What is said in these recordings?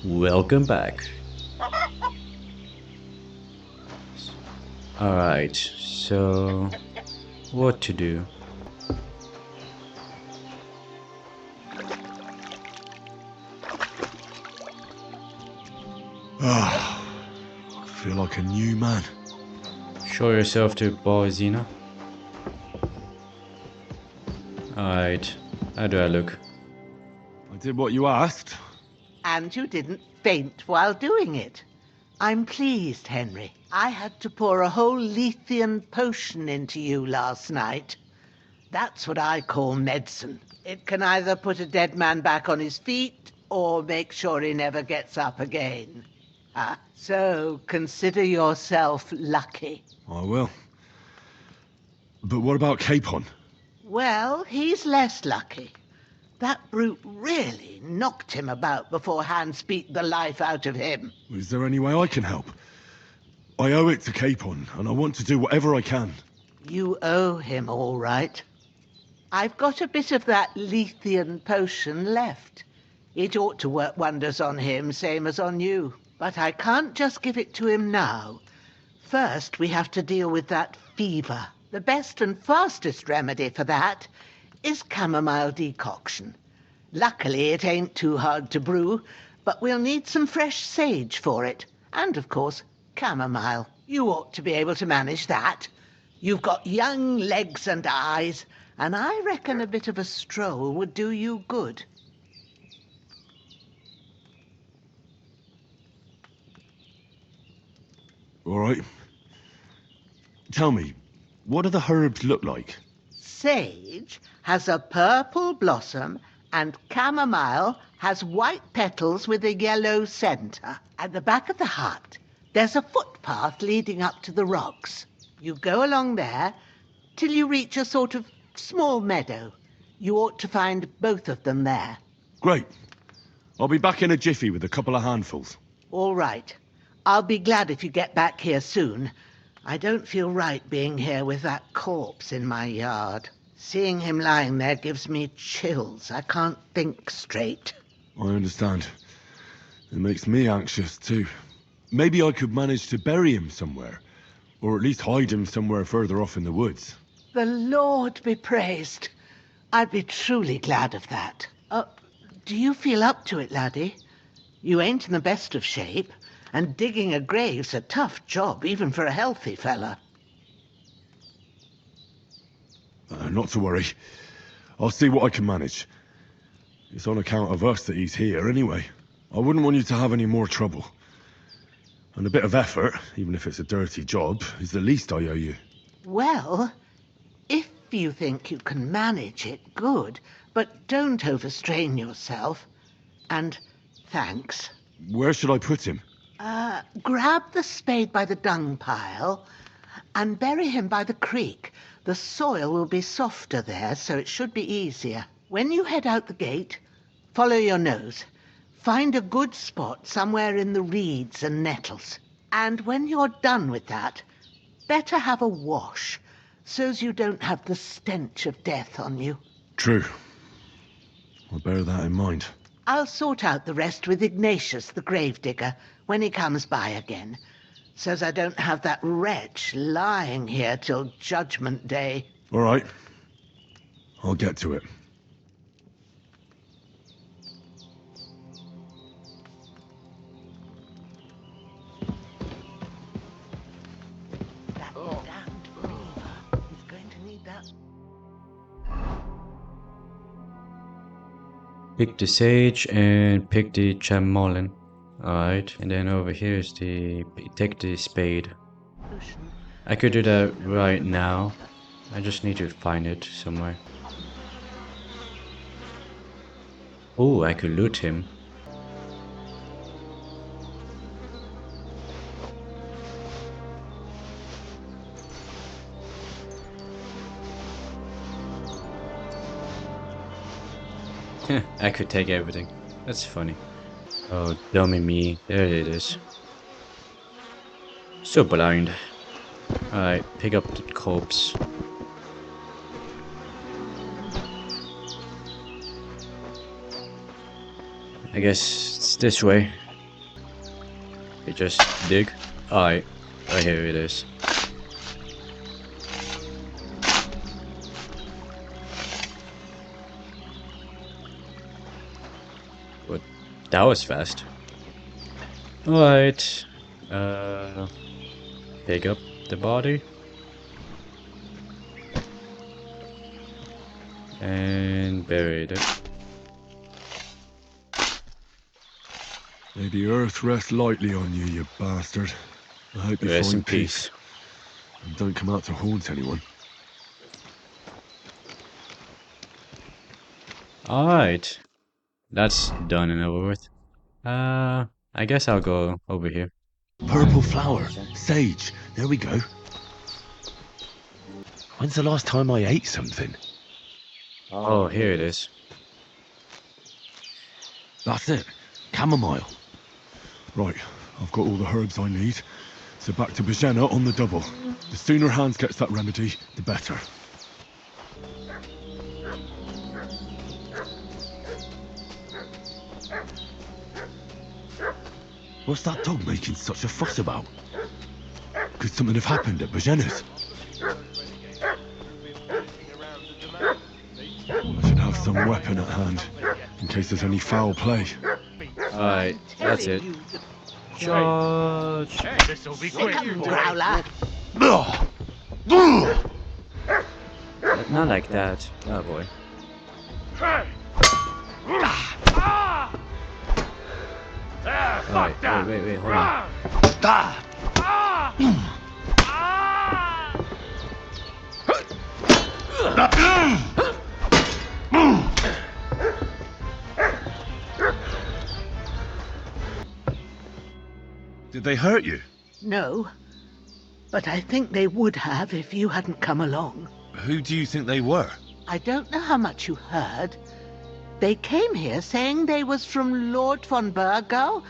Welcome back. Alright, so what to do? I feel like a new man. Show yourself to Bozhena. Alright, how do I look? I did what you asked. And you didn't faint while doing it. I'm pleased, Henry. I had to pour a whole Lethean potion into you last night. That's what I call medicine. It can either put a dead man back on his feet or make sure he never gets up again. So consider yourself lucky. I will. But what about Capon? Well, he's less lucky. That brute really knocked him about before Hans beat the life out of him. Is there any way I can help? I owe it to Capon, and I want to do whatever I can. You owe him, all right. I've got a bit of that Lethean potion left. It ought to work wonders on him, same as on you. But I can't just give it to him now. First, we have to deal with that fever. The best and fastest remedy for that is chamomile decoction. Luckily, it ain't too hard to brew, but we'll need some fresh sage for it. And, of course, chamomile. You ought to be able to manage that. You've got young legs and eyes, and I reckon a bit of a stroll would do you good. All right. Tell me, what do the herbs look like? Sage has a purple blossom and chamomile has white petals with a yellow centre. At the back of the hut, there's a footpath leading up to the rocks. You go along there till you reach a sort of small meadow. You ought to find both of them there. Great. I'll be back in a jiffy with a couple of handfuls. All right. I'll be glad if you get back here soon. I don't feel right being here with that corpse in my yard. Seeing him lying there gives me chills. I can't think straight. I understand. It makes me anxious too. Maybe I could manage to bury him somewhere. Or at least hide him somewhere further off in the woods. The Lord be praised. I'd be truly glad of that. Do you feel up to it, laddie? You ain't in the best of shape, and digging a grave's a tough job, even for a healthy fella. Not to worry. I'll see what I can manage. It's on account of us that he's here anyway. I wouldn't want you to have any more trouble. And a bit of effort, even if it's a dirty job, is the least I owe you. Well, if you think you can manage it, good, but don't overstrain yourself. And thanks. Where should I put him? Grab the spade by the dung pile and bury him by the creek. The soil will be softer there, so it should be easier. When you head out the gate, follow your nose. Find a good spot somewhere in the reeds and nettles. And when you're done with that, better have a wash, so's you don't have the stench of death on you. True. I'll bear that in mind. I'll sort out the rest with Ignatius, the gravedigger, when he comes by again, so's I don't have that wretch lying here till Judgment Day. All right. I'll get to it. That damned fever. He's going to need that. Pick the sage and pick the chamomile. Alright, and then over here is take the spade. I could do that right now. I just need to find it somewhere. Oh, I could loot him. I could take everything. That's funny. Oh, dummy me. There it is. So blind. Alright, pick up the corpse. I guess it's this way. You just dig. Alright, here it is. What? That was fast. Alright. Pick up the body. And buried it. May the earth rest lightly on you, you bastard. I hope you Rest in find peace. peace. And don't come out to haunt anyone. Alright. That's done and over with. I guess I'll go over here. Purple flower. Sage. There we go. When's the last time I ate something? Oh, here it is. That's it. Chamomile. Right, I've got all the herbs I need. So back to Bozhena on the double. The sooner Hans gets that remedy, the better. What's that dog making such a fuss about? Could something have happened at Bozhena's? I should have some weapon at hand, in case there's any foul play. Alright, that's it. Charge! This'll be quick, Growler. Not like that. Oh boy. Alright, wait, hold on. Did they hurt you? No, but I think they would have if you hadn't come along. Who do you think they were? I don't know how much you heard. They came here saying they was from Lord von Burgo,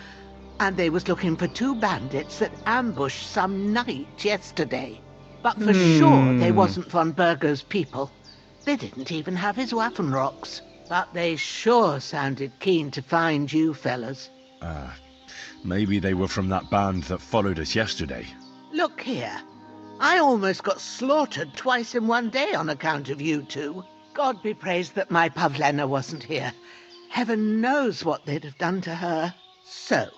and they was looking for 2 bandits that ambushed some knight yesterday. But for sure they wasn't von Burgo's people. They didn't even have his Waffenrocks. But they sure sounded keen to find you fellas. Maybe they were from that band that followed us yesterday. Look here. I almost got slaughtered twice in one day on account of you two. God be praised that my Pavlena wasn't here. Heaven knows what they'd have done to her. So,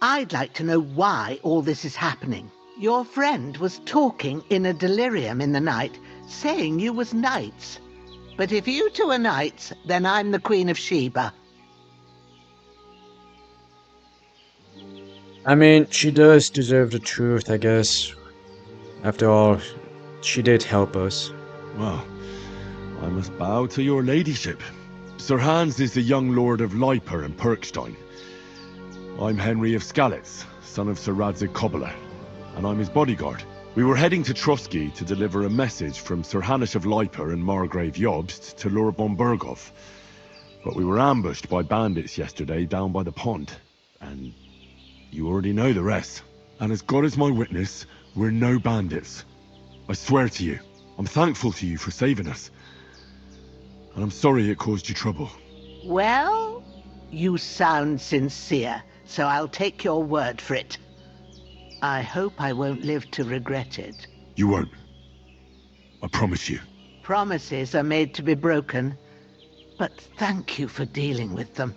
I'd like to know why all this is happening. Your friend was talking in a delirium in the night, saying you was knights. But if you two are knights, then I'm the Queen of Sheba. I mean, she does deserve the truth, I guess. After all, she did help us. Well, I must bow to your ladyship. Sir Hans is the young lord of Leiper and Perkstein. I'm Henry of Skalitz, son of Sir Radzig Cobbler, and I'm his bodyguard. We were heading to Trosky to deliver a message from Sir Hanish of Leiper and Margrave Jobst to Lord von Burgov. But we were ambushed by bandits yesterday down by the pond, and you already know the rest. And as God is my witness, we're no bandits. I swear to you. I'm thankful to you for saving us. And I'm sorry it caused you trouble. Well, you sound sincere, so I'll take your word for it. I hope I won't live to regret it. You won't. I promise you. Promises are made to be broken, but thank you for dealing with them.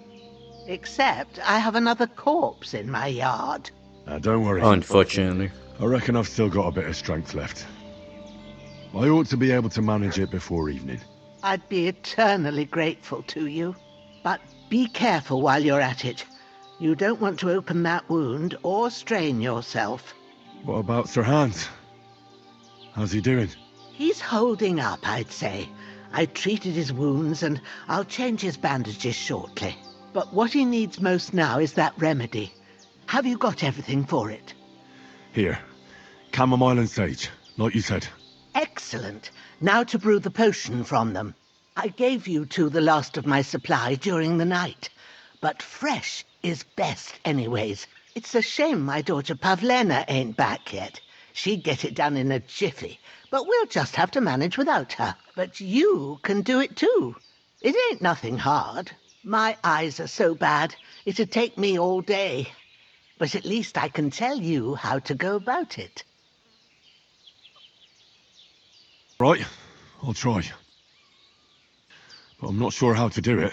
Except I have another corpse in my yard. Don't worry. Unfortunately. I reckon I've still got a bit of strength left. I ought to be able to manage it before evening. I'd be eternally grateful to you. But be careful while you're at it. You don't want to open that wound or strain yourself. What about Sir Hans? How's he doing? He's holding up, I'd say. I treated his wounds and I'll change his bandages shortly. But what he needs most now is that remedy. Have you got everything for it? Here. Chamomile and sage, like you said. Excellent. Now to brew the potion from them. I gave you two the last of my supply during the night. But fresh is best anyways. It's a shame my daughter Pavlena ain't back yet. She'd get it done in a jiffy. But we'll just have to manage without her. But you can do it too. It ain't nothing hard. My eyes are so bad, it'd take me all day. but at least I can tell you how to go about it. Right, I'll try. But I'm not sure how to do it.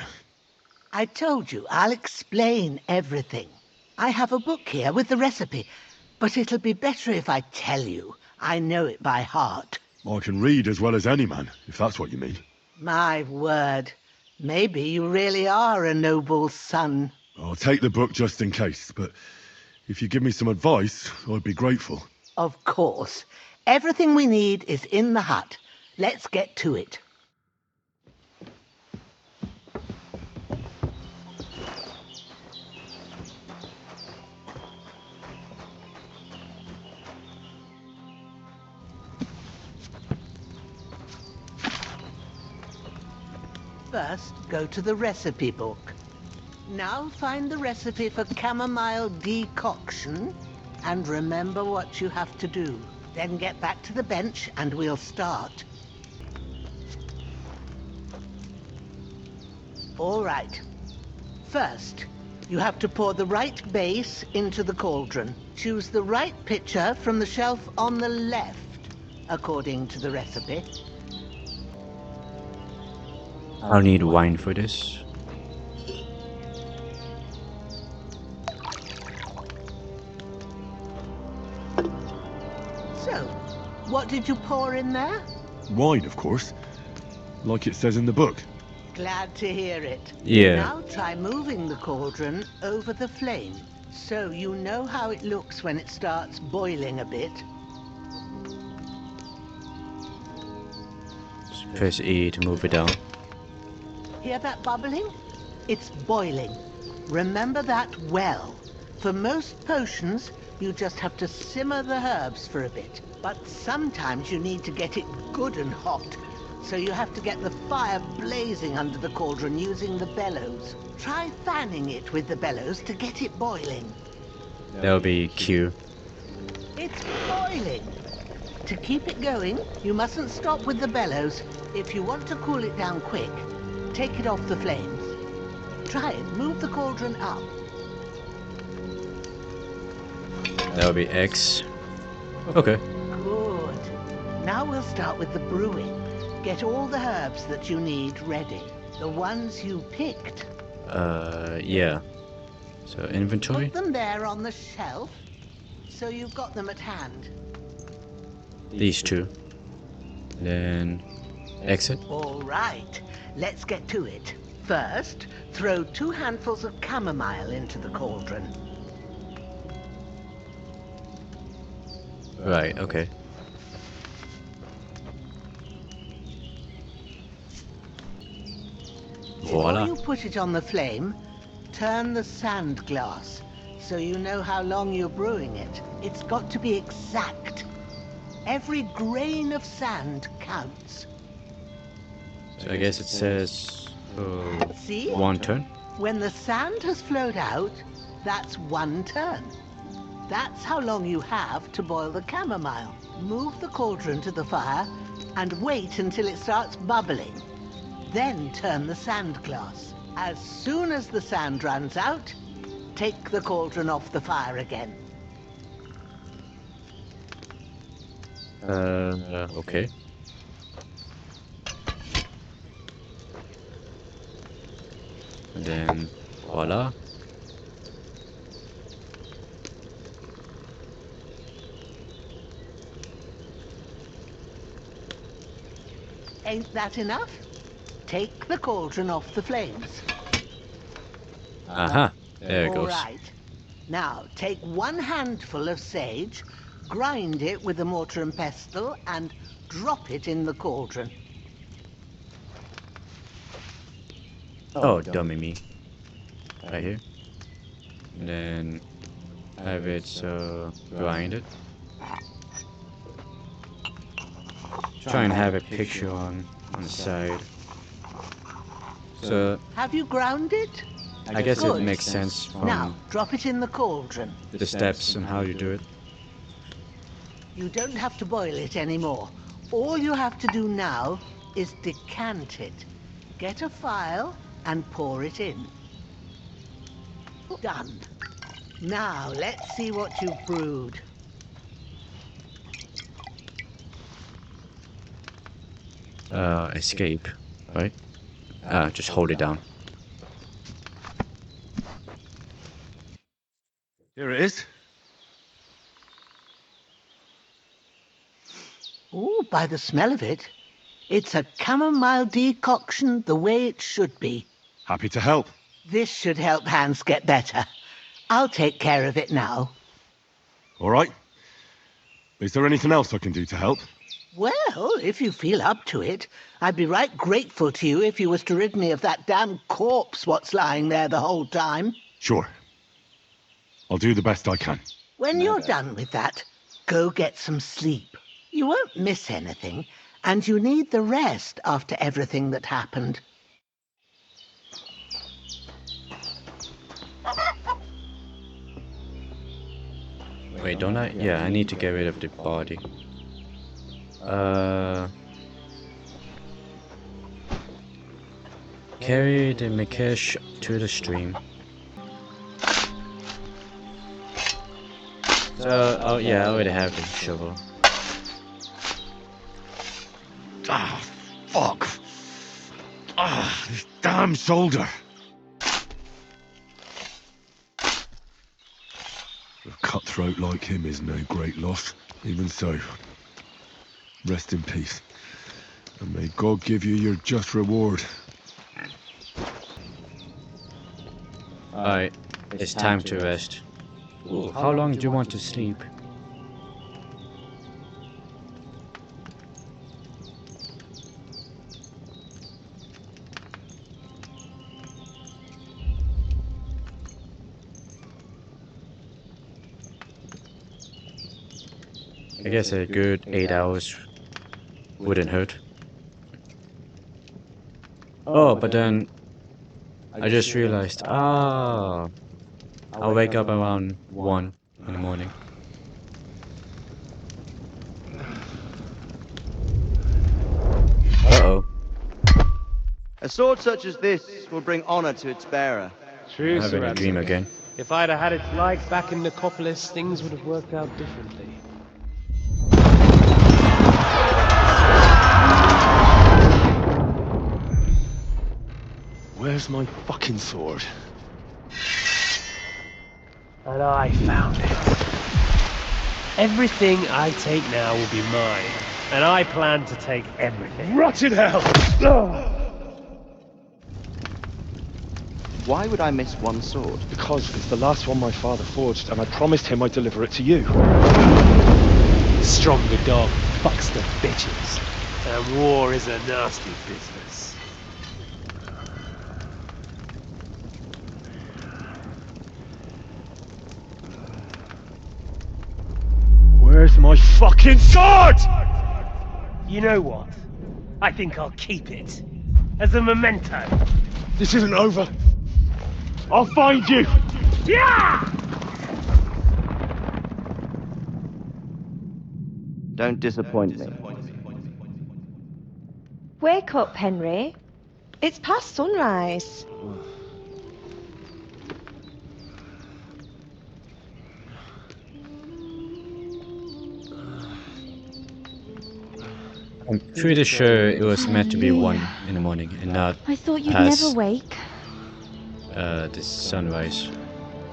I told you, I'll explain everything. I have a book here with the recipe, but it'll be better if I tell you. I know it by heart. I can read as well as any man, if that's what you mean. My word, maybe you really are a noble son. I'll take the book just in case, but if you give me some advice, I'd be grateful. Of course. Everything we need is in the hut. Let's get to it. First, go to the recipe book. Now find the recipe for chamomile decoction and remember what you have to do. Then get back to the bench and we'll start. All right. First, you have to pour the right base into the cauldron. Choose the right pitcher from the shelf on the left, according to the recipe. I'll need wine for this. So, what did you pour in there? Wine, of course. Like it says in the book. Glad to hear it. Yeah. Now try moving the cauldron over the flame, so you know how it looks when it starts boiling a bit. Just press E to move it down. Hear that bubbling? It's boiling. Remember that well. For most potions, you just have to simmer the herbs for a bit. But sometimes you need to get it good and hot, so you have to get the fire blazing under the cauldron using the bellows. Try fanning it with the bellows to get it boiling. That'll be Q. It's boiling. To keep it going, you mustn't stop with the bellows. If you want to cool it down quick, take it off the flames. Try it. Move the cauldron up. That'll be X. Okay. Good. Now we'll start with the brewing. Get all the herbs that you need ready. The ones you picked. Yeah. So inventory? Put them there on the shelf, so you've got them at hand. These two. Then exit. All right. Let's get to it. First, throw 2 handfuls of chamomile into the cauldron. Right, okay. Voila. Before you put it on the flame, turn the sand glass so you know how long you're brewing it. It's got to be exact. Every grain of sand counts. So I guess it says See? 1 turn. When the sand has flowed out, that's 1 turn. That's how long you have to boil the chamomile. Move the cauldron to the fire and wait until it starts bubbling. Then turn the sand glass. As soon as the sand runs out, take the cauldron off the fire again. Okay. And then voila. Ain't that enough? Take the cauldron off the flames. Aha. There it All goes. right. Now, take 1 handful of sage, grind it with a mortar and pestle, and drop it in the cauldron. Oh, dummy me. Right here. And then have it grind it. Try and have a picture on the side. So Have you ground it? I guess Good. it makes sense Now, from drop it in the cauldron. the steps and how you do it. You don't have to boil it anymore. All you have to do now is decant it. Get a phial and pour it in. Done. Now, let's see what you've brewed. Escape, right? Just hold it down. Here it is. Ooh, by the smell of it, it's a chamomile decoction the way it should be. Happy to help. This should help Hans get better. I'll take care of it now. All right. Is there anything else I can do to help? Well, if you feel up to it, I'd be right grateful to you if you was to rid me of that damn corpse what's lying there the whole time. Sure. I'll do the best I can. When you're done with that, go get some sleep. You won't miss anything, and you need the rest after everything that happened. Wait, don't I? Yeah, I need to get rid of the body. Carry the Mikesh to the stream. So, oh yeah, I already have the shovel. Ah, fuck. Ah, this damn shoulder. A cutthroat like him is no great loss. Even so, rest in peace. And may God give you your just reward. Alright, it's time to rest. Ooh, how long do you want to sleep? I guess a good 8 hours wouldn't hurt. Oh, but then I just realized, I'll wake up around 1 in the morning. Uh-oh. A sword such as this will bring honor to its bearer. True, I'm having a dream again. If I'd have had its like back in Nicopolis, things would have worked out differently. Where's my fucking sword? And I found it. Everything I take now will be mine, and I plan to take everything. Rot in hell! Why would I miss one sword? Because it's the last one my father forged, and I promised him I'd deliver it to you. Stronger dog fucks the bitches, and war is a nasty business. Where's my fucking sword? You know what? I think I'll keep it. As a memento. This isn't over. I'll find you! Yeah! Don't disappoint me. Wake up, Henry. It's past sunrise. I'm pretty sure it was meant to be 1 in the morning and not I thought you'd past never wake. the sunrise.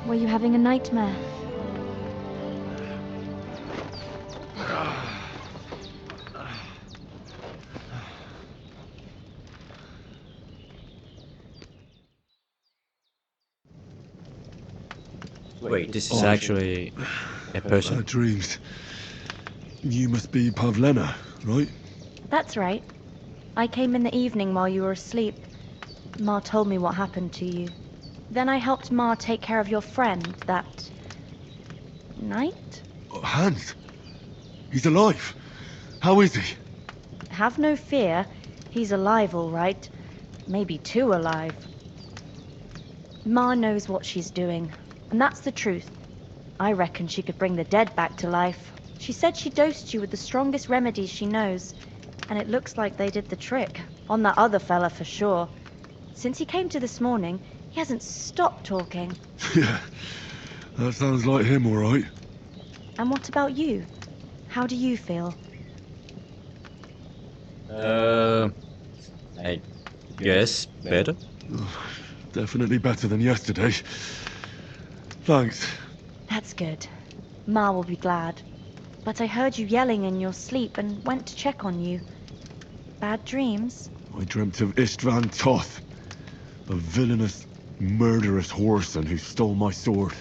Were you having a nightmare? Wait, this is actually a person? Bad dreams. You must be Pavlena, right? That's right. I came in the evening while you were asleep. Ma told me what happened to you. Then I helped Ma take care of your friend that night? Hans. He's alive. How is he? Have no fear. He's alive, all right. Maybe too alive. Ma knows what she's doing, and that's the truth. I reckon she could bring the dead back to life. She said she dosed you with the strongest remedies she knows, and it looks like they did the trick. On that other fella for sure. Since he came to this morning, he hasn't stopped talking. Yeah. That sounds like him, all right. And what about you? How do you feel? I guess better. Definitely better than yesterday. Thanks. That's good. Ma will be glad. But I heard you yelling in your sleep and went to check on you. Bad dreams? I dreamt of Istvan Toth, a villainous, murderous whoreson who stole my sword.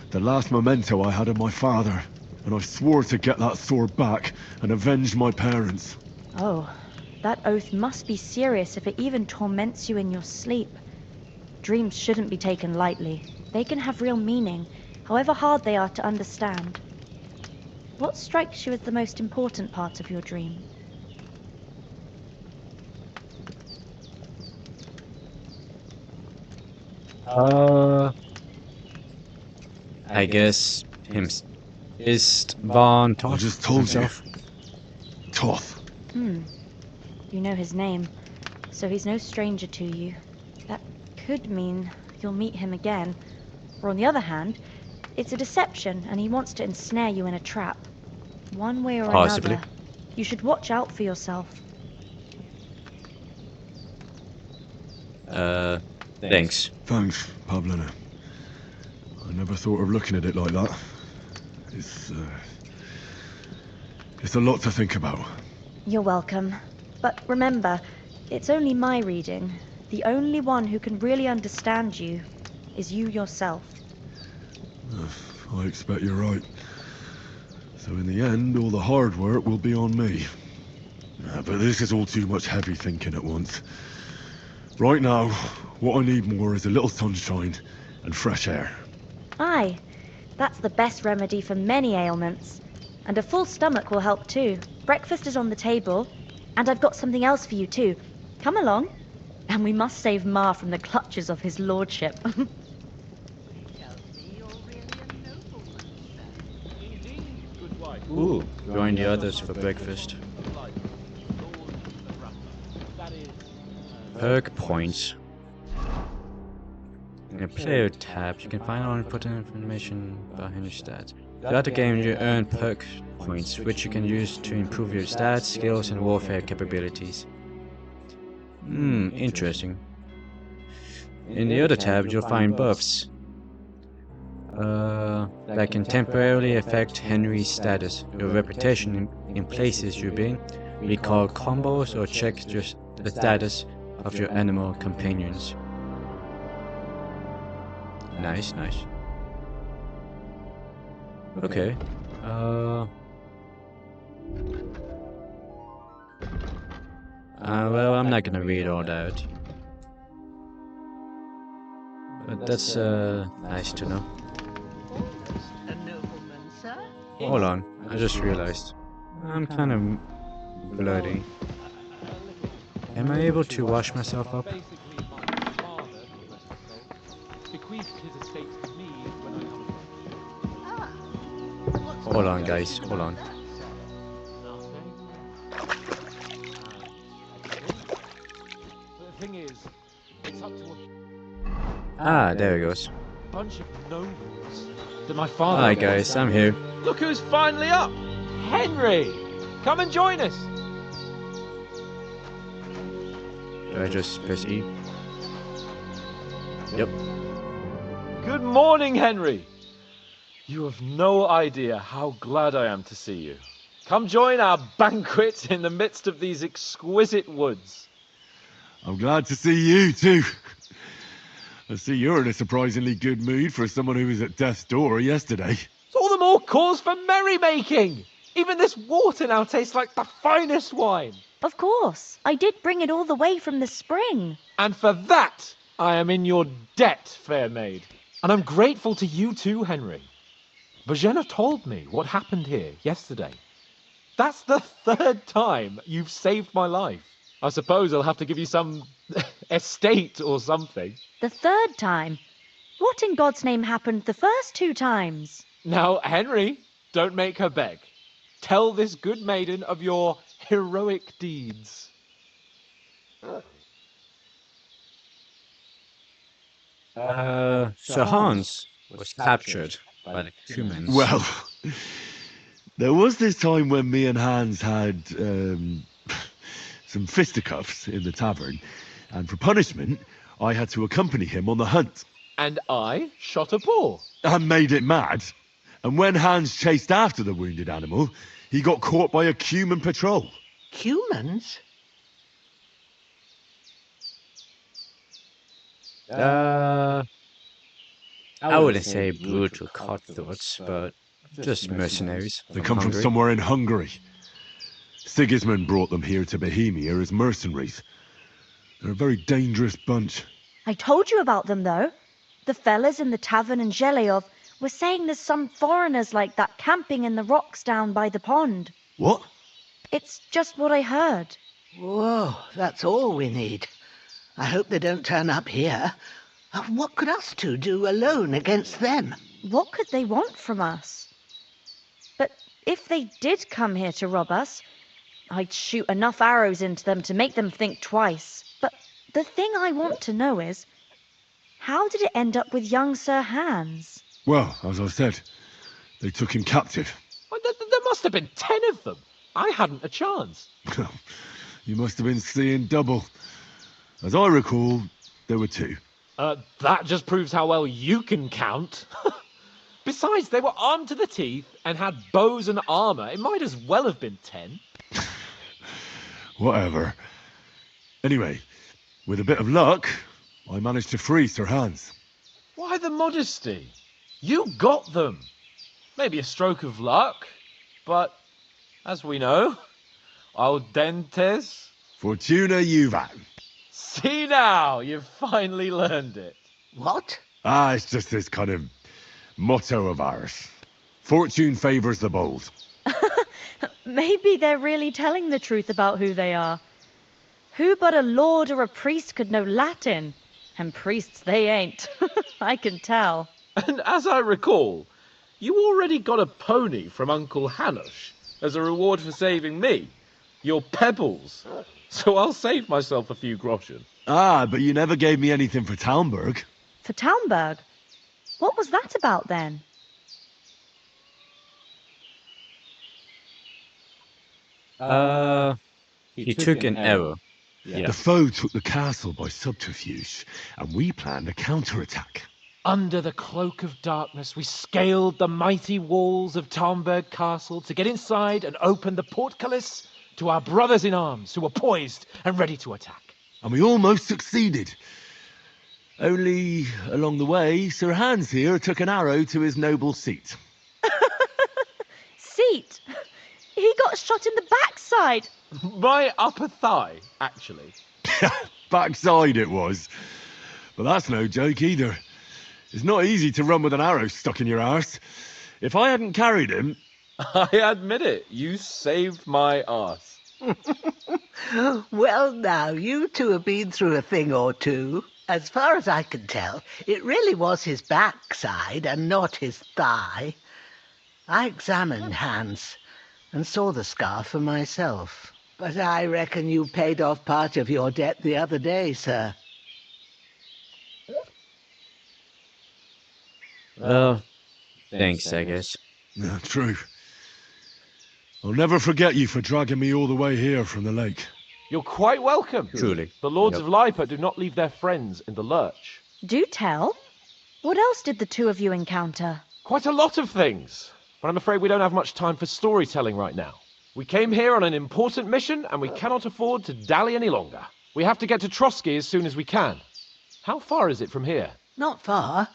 The last memento I had of my father, and I swore to get that sword back and avenge my parents. Oh, that oath must be serious if it even torments you in your sleep. Dreams shouldn't be taken lightly. They can have real meaning, however hard they are to understand. What strikes you as the most important part of your dream? I guess him Istvan I Toth just told himself. you. Toth. You know his name, so he's no stranger to you. That could mean you'll meet him again. Or on the other hand, it's a deception and he wants to ensnare you in a trap. One way or Possibly. another, you should watch out for yourself. Thanks. Thanks, Pavlina. I never thought of looking at it like that. It's a lot to think about. You're welcome. But remember, it's only my reading. The only one who can really understand you is you yourself. I expect you're right. So in the end, all the hard work will be on me. But this is all too much heavy thinking at once. Right now, what I need more is a little sunshine and fresh air. Aye, that's the best remedy for many ailments. And a full stomach will help too. Breakfast is on the table, and I've got something else for you too. Come along. And we must save Ma from the clutches of his lordship. Ooh, join the others for breakfast. Perk points. In the player tab, you can find all important information behind your stats. Throughout the game, you earn perk points, which you can use to improve your stats, skills, and warfare capabilities. Interesting. In the other tab, you'll find buffs that can temporarily affect Henry's status, your reputation in places you've been, recall combos, or check just the status of your animal companions. Nice. Okay. Well, I'm not gonna read all that. But that's, nice to know. A nobleman, sir? Hold on, I just realized. I'm kind of bloody. Am I able to wash myself up? Hold on, guys, hold on. Ah, there it goes. Bunch of nobles that my father. Hi guys, I'm here. Look who's finally up! Henry! Come and join us! Do I just press E? Yep. Good morning, Henry! You have no idea how glad I am to see you. Come join our banquet in the midst of these exquisite woods. I'm glad to see you too. I see you're in a surprisingly good mood for someone who was at death's door yesterday. It's all the more cause for merrymaking! Even this water now tastes like the finest wine. Of course, I did bring it all the way from the spring. And for that, I am in your debt, fair maid. And I'm grateful to you too, Henry. Bozhena told me what happened here yesterday. That's the third time you've saved my life. I suppose I'll have to give you some estate or something. The third time? What in God's name happened the first 2 times? Now, Henry, don't make her beg. Tell this good maiden of your heroic deeds. So Hans, was captured by the humans. Well, there was this time when me and Hans had some fisticuffs in the tavern, and for punishment, I had to accompany him on the hunt. And I shot a boar. And made it mad. And when Hans chased after the wounded animal, he got caught by a human patrol. Humans? I wouldn't say brutal cutthroats, but just mercenaries. They come from somewhere in Hungary. Sigismund brought them here to Bohemia as mercenaries. They're a very dangerous bunch. I told you about them, though. The fellas in the tavern in Zheleov were saying there's some foreigners like that camping in the rocks down by the pond. What? It's just what I heard. Whoa, that's all we need. I hope they don't turn up here. What could us two do alone against them? What could they want from us? But if they did come here to rob us, I'd shoot enough arrows into them to make them think twice. But the thing I want to know is, how did it end up with young Sir Hans? Well, as I said, they took him captive. Well, there must have been 10 of them. I hadn't a chance. You must have been seeing double. As I recall, there were 2. That just proves how well you can count. Besides, they were armed to the teeth and had bows and armour. It might as well have been 10. Whatever. Anyway, with a bit of luck, I managed to free Sir Hans. Why the modesty? You got them. Maybe a stroke of luck, but as we know, audentes. Fortuna juvat. See now, you've finally learned it. What? It's just this kind of motto of ours. Fortune favours the bold. Maybe they're really telling the truth about who they are. Who but a lord or a priest could know Latin? And priests they ain't. I can tell. And as I recall, you already got a pony from Uncle Hanush as a reward for saving me. Your pebbles. So I'll save myself a few groschen. But you never gave me anything for Talmberg. For Talmberg? What was that about then? He took an arrow. The foe took the castle by subterfuge, and we planned a counterattack. Under the cloak of darkness, we scaled the mighty walls of Talmberg Castle to get inside and open the portcullis to our brothers in arms who were poised and ready to attack. And we almost succeeded. Only, along the way, Sir Hans here took an arrow to his noble seat. Seat? He got shot in the backside. My upper thigh, actually. Backside it was. But that's no joke either. It's not easy to run with an arrow stuck in your arse. If I hadn't carried him... I admit it, you saved my arse. Well, now, you two have been through a thing or two. As far as I can tell, it really was his backside and not his thigh. I examined Hans and saw the scar for myself. But I reckon you paid off part of your debt the other day, sir. Well, thanks, I guess. Yeah, true. I'll never forget you for dragging me all the way here from the lake. You're quite welcome. Truly. The Lords of Lipa do not leave their friends in the lurch. Do tell. What else did the two of you encounter? Quite a lot of things. But I'm afraid we don't have much time for storytelling right now. We came here on an important mission, and we cannot afford to dally any longer. We have to get to Trosky as soon as we can. How far is it from here? Not far.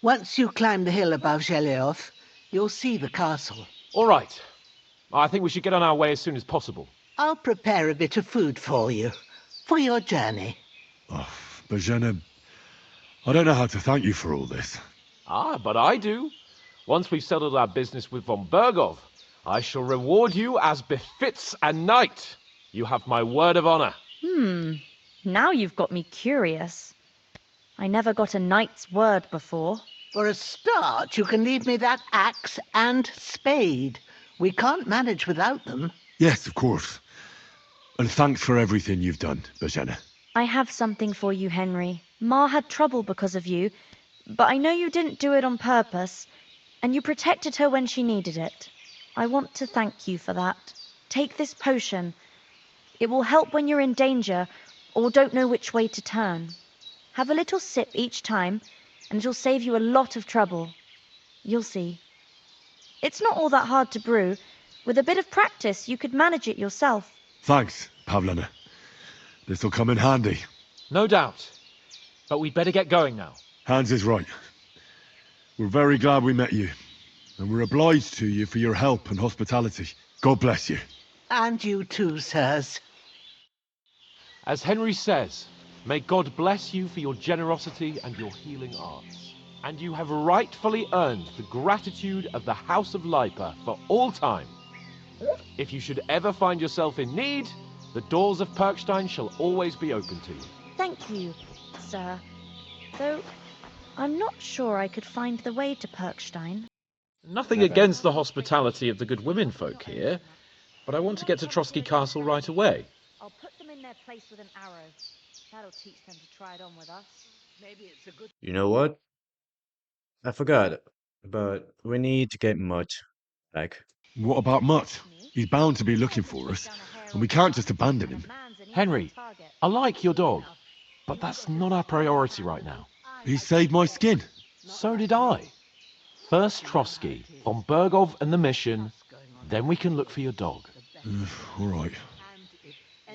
Once you climb the hill above Zheleov, you'll see the castle. All right. I think we should get on our way as soon as possible. I'll prepare a bit of food for you, for your journey. Oh, Bozhena, I don't know how to thank you for all this. But I do. Once we've settled our business with von Bergov, I shall reward you as befits a knight. You have my word of honor. Now you've got me curious. I never got a knight's word before. For a start, you can leave me that axe and spade. We can't manage without them. Yes, of course. And thanks for everything you've done, Bozhena. I have something for you, Henry. Ma had trouble because of you, but I know you didn't do it on purpose, and you protected her when she needed it. I want to thank you for that. Take this potion. It will help when you're in danger or don't know which way to turn. Have a little sip each time, and it'll save you a lot of trouble. You'll see. It's not all that hard to brew. With a bit of practice, you could manage it yourself. Thanks, Pavlena. This'll come in handy. No doubt. But we'd better get going now. Hans is right. We're very glad we met you, and we're obliged to you for your help and hospitality. God bless you. And you too, sirs. As Henry says, may God bless you for your generosity and your healing arts. And you have rightfully earned the gratitude of the House of Lipa for all time. If you should ever find yourself in need, the doors of Perkstein shall always be open to you. Thank you, sir. Though I'm not sure I could find the way to Perkstein. Nothing against the hospitality of the good women folk here, but I want to get to Trosky Castle right away. I'll put them in their place with an arrow. That'll teach them to try it on with us. Maybe it's a good... You know what? I forgot, but we need to get Mutt back. What about Mutt? He's bound to be looking for us, and we can't just abandon him. Henry, I like your dog, but that's not our priority right now. He saved my skin. So did I. First Trosky, von Bergov and the mission, then we can look for your dog. All right.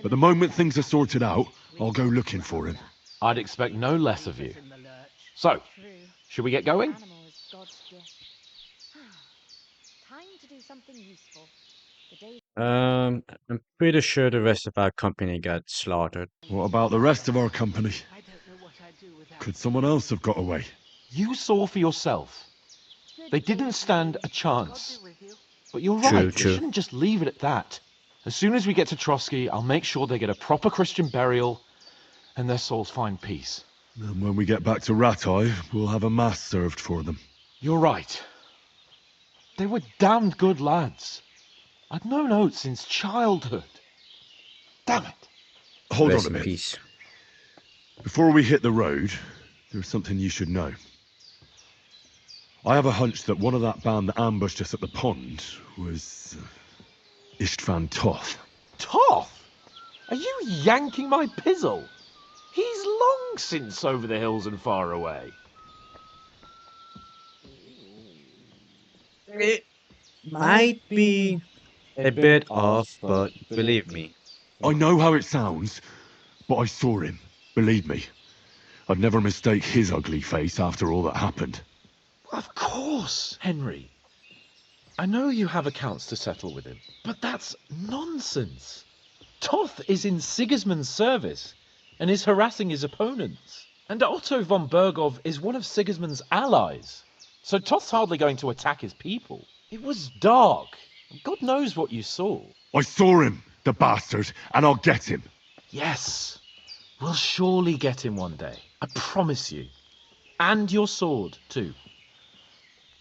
But the moment things are sorted out, I'll go looking for him. I'd expect no less of you. So, should we get going? Animal is God's gift. Time to do something useful. The day... I'm pretty sure the rest of our company got slaughtered. What about the rest of our company? I don't know what I'd do without... Could someone else have got away? You saw for yourself. They didn't stand a chance. God be with you. But you're True, right, we true. shouldn't just leave it at that. As soon as we get to Trosky, I'll make sure they get a proper Christian burial and their souls find peace. And when we get back to Ratai, we'll have a mass served for them. You're right. They were damned good lads. I'd known Oates since childhood. Damn it. Hold Rest on a in minute. peace. Before we hit the road, there's something you should know. I have a hunch that one of that band that ambushed us at the pond was... Istvan Toth. Toth? Are you yanking my pizzle? He's long since over the hills and far away. It might be a bit off, but believe me. I know how it sounds, but I saw him. Believe me. I'd never mistake his ugly face after all that happened. Of course, Henry. I know you have accounts to settle with him, but that's nonsense. Toth is in Sigismund's service and is harassing his opponents. And Otto von Bergov is one of Sigismund's allies. So Toth's hardly going to attack his people. It was dark. God knows what you saw. I saw him, the bastard, and I'll get him. Yes, we'll surely get him one day. I promise you. And your sword, too.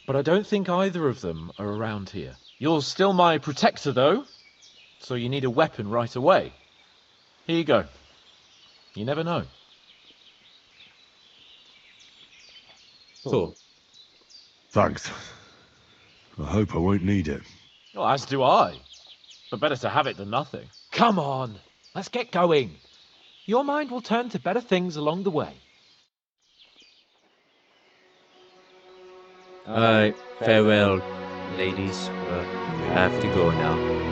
But I don't think either of them are around here. You're still my protector, though, so you need a weapon right away. Here you go. You never know. Cool. Thanks. I hope I won't need it. Well, as do I. But better to have it than nothing. Come on, let's get going. Your mind will turn to better things along the way. Alright, farewell, ladies, but we have to go now.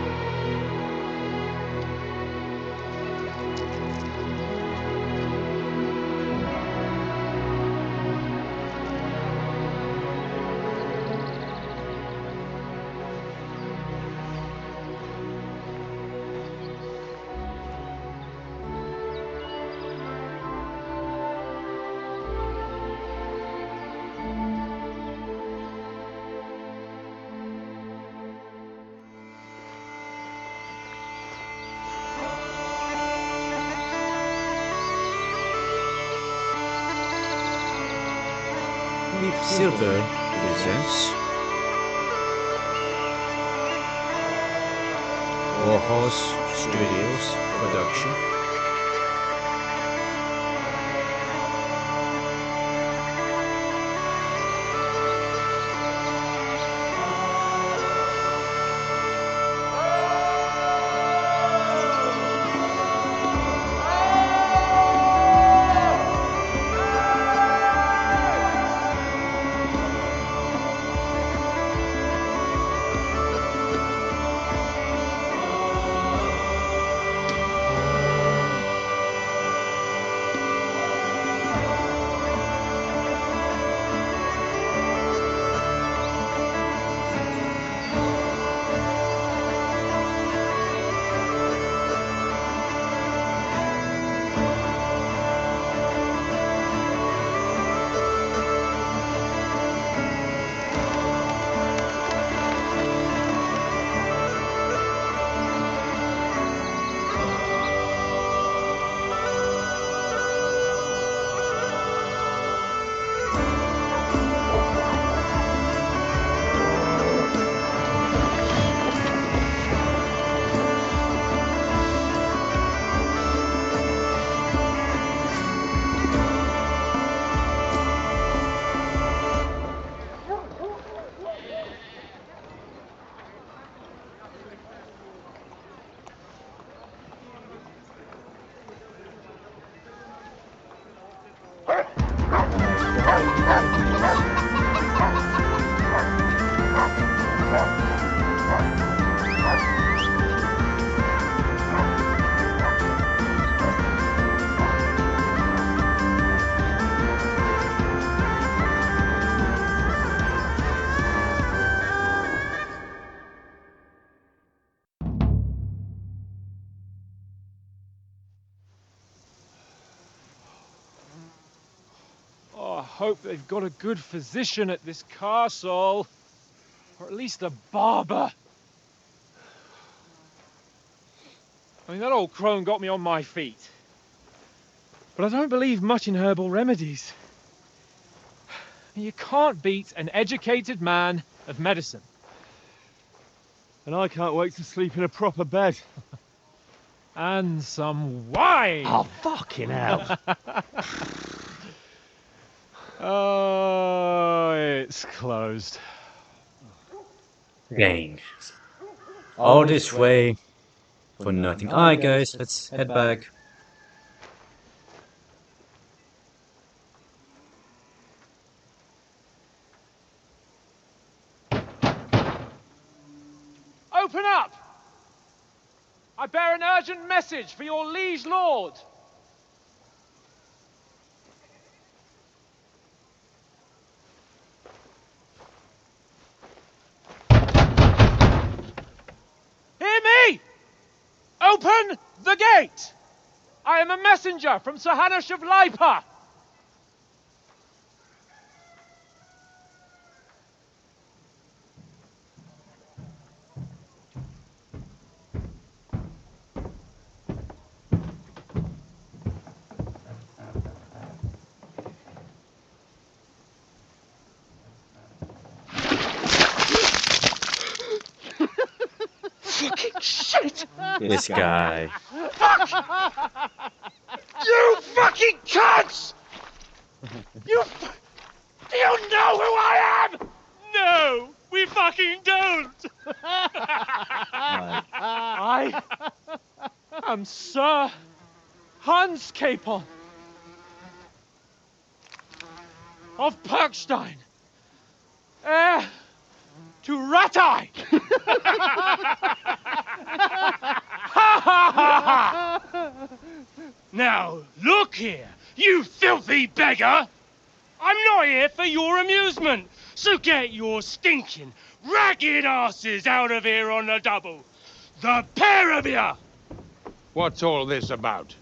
Leaf Silver presents Warhorse Studios production. hope they've got a good physician at this castle. Or at least a barber. I mean, that old crone got me on my feet. But I don't believe much in herbal remedies. You can't beat an educated man of medicine. And I can't wait to sleep in a proper bed. And some wine! Oh, fucking hell. Oh, it's closed. Dang. All this way for nothing. Alright, guys, let's head back. Open up! I bear an urgent message for your liege lord. Hear me! Open the gate! I am a messenger from Sir Hanush of Lipa. Fucking shit! This guy. You fucking cunts! Do you know who I am? No, we fucking don't. I am Sir Hans Capon of Perkstein, heir to Ratai. Now, look here, you filthy beggar! I'm not here for your amusement, so get your stinking, ragged asses out of here on the double. The pair of you! What's all this about?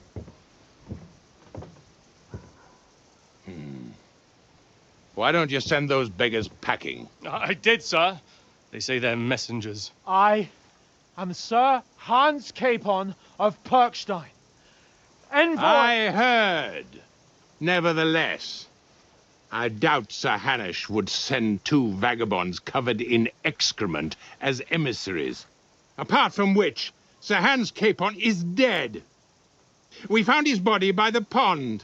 Why don't you send those beggars packing? I did, sir. They say they're messengers. I am Sir Hans Capon of Perkstein, envoy. I heard. Nevertheless, I doubt Sir Hanush would send two vagabonds covered in excrement as emissaries. Apart from which, Sir Hans Capon is dead. We found his body by the pond.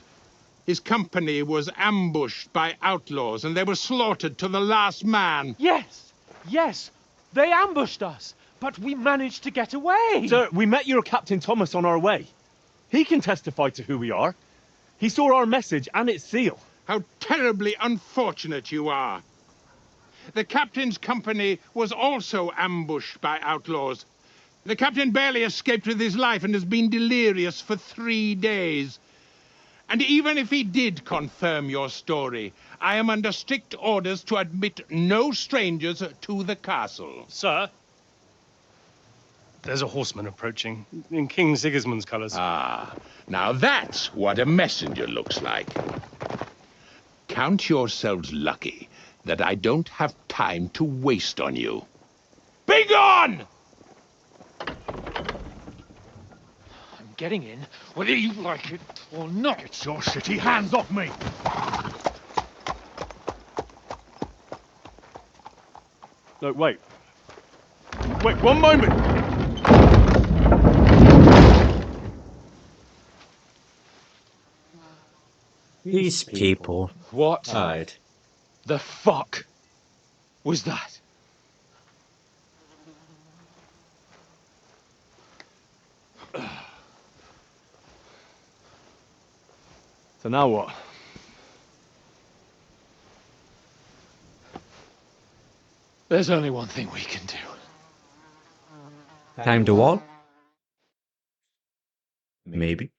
His company was ambushed by outlaws, and they were slaughtered to the last man. Yes, they ambushed us, but we managed to get away. Sir, we met your Captain Thomas on our way. He can testify to who we are. He saw our message and its seal. How terribly unfortunate you are. The captain's company was also ambushed by outlaws. The captain barely escaped with his life and has been delirious for 3 days. And even if he did confirm your story, I am under strict orders to admit no strangers to the castle. Sir, there's a horseman approaching in King Sigismund's colours. Ah, now that's what a messenger looks like. Count yourselves lucky that I don't have time to waste on you. Be gone! I'm getting in, whether you like it or not. Get your shitty hands off me! No, wait. Wait, one moment! These people. What Alright. the fuck was that? So now what? There's only one thing we can do. Climb the wall? Maybe.